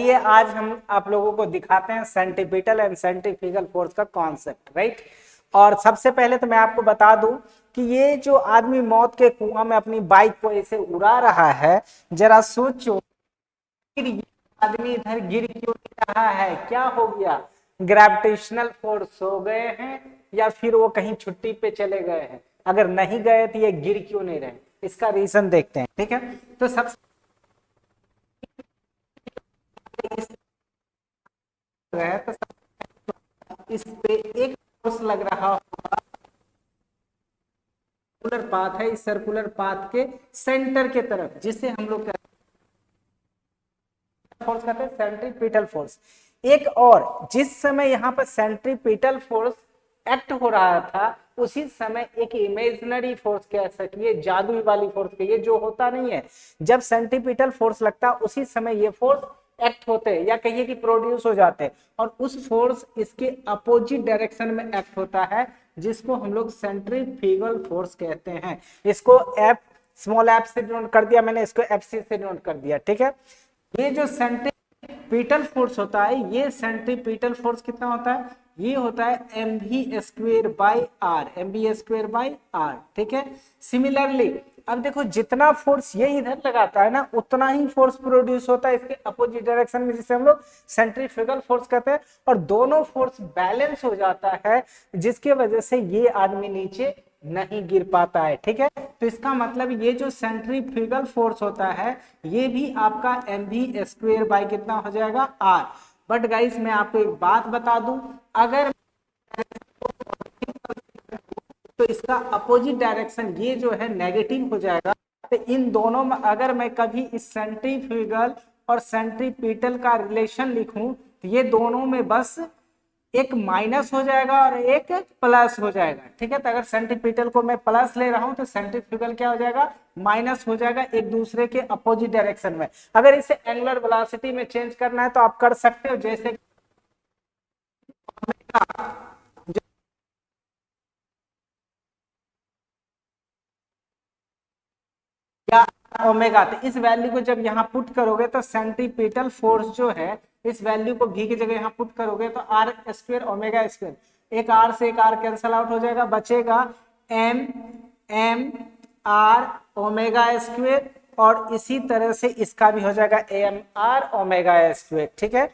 ये आज हम आप लोगों को दिखाते हैं सेंट्रीपिटल एंड सेंट्रीफ्यूगल फोर्स का कॉन्सेप्ट, राइट। और सबसे पहले तो मैं आपको बता दूं कि ये जो आदमी मौत के कुआं में अपनी बाइक को ऐसे उड़ा रहा है, जरा सोचो फिर ये आदमी इधर गिर क्यों नहीं रहा है, क्या हो गया, ग्रेविटेशनल फोर्स हो गए हैं या फिर वो कहीं छुट्टी पे चले गए हैं। अगर नहीं गए तो ये गिर क्यों नहीं रहे, इसका रीजन देखते हैं, ठीक है। तो सबसे तो इस पे एक फोर्स लग रहा होगा, सर्कुलर पाथ है, इस सर्कुलर पाथ के सेंटर के तरफ, जिसे हम लोग फोर्स कहते हैं सेंट्रीपिटल फोर्स। एक और जिस समय यहाँ पर सेंट्रीपिटल फोर्स एक्ट हो रहा था, उसी समय एक इमेजिनरी फोर्स कह सकिए, जादुई वाली फोर्स कहिए, जो होता नहीं है। जब सेंट्रीपिटल फोर्स लगता उसी समय ये फोर्स एक्ट होते हैं या कहिए कि प्रोड्यूस हो जाते हैं, और उस फोर्स इसके अपोजिट डायरेक्शन में एक्ट होता है, जिसको हम लोग सेंट्रीफ्यूगल फोर्स कहते हैं। इसको एफ स्मॉल एफ से डिनोट कर दिया मैंने, इसको एफ सी से डिनोट कर दिया, ठीक है। ये जो सेंट्रीपिटल फोर्स होता है, ये सेंट्रीपिटल फोर्स कितना होता है, ये होता है mv²/r, ठीक है। सिमिलरली अब देखो जितना फोर्स ये इधर लगाता है ना, उतना ही फोर्स प्रोड्यूस होता है इसके अपोजिट डायरेक्शन में, जिसे हम लोग सेंट्रीफ्यूगल फोर्स कहते हैं। और दोनों फोर्स बैलेंस हो जाता है, जिसकी वजह से ये आदमी नीचे नहीं गिर पाता है, ठीक है। तो इसका मतलब ये जो सेंट्रीफ्यूगल फोर्स होता है, ये भी आपका mv² कितना हो जाएगा, r। बट गाइस मैं आपको एक बात बता दूं, अगर तो इसका अपोजिट डायरेक्शन ये जो है नेगेटिव हो जाएगा। तो इन दोनों में अगर मैं कभी इस सेंट्रीफ्यूगल और सेंट्रीपिटल का रिलेशन लिखूं, तो ये दोनों में बस एक माइनस हो जाएगा और एक प्लस हो जाएगा, ठीक है। तो अगर सेंट्रीपिटल को मैं प्लस ले रहा हूं तो सेंट्रीफ्यूगल क्या हो जाएगा, माइनस हो जाएगा, एक दूसरे के अपोजिट डायरेक्शन में। अगर इसे एंगुलर वेलोसिटी में चेंज करना है तो आप कर सकते हो, जैसे या ओमेगा। तो इस वैल्यू को जब यहाँ पुट करोगे तो सेंट्रीपिटल फोर्स जो है, इस वैल्यू को भी की जगह यहाँ पुट करोगे तो r², एक r से एक r कैंसल आउट हो जाएगा, बचेगा m r⍵², और इसी तरह से इसका भी हो जाएगा mr⍵², ठीक है।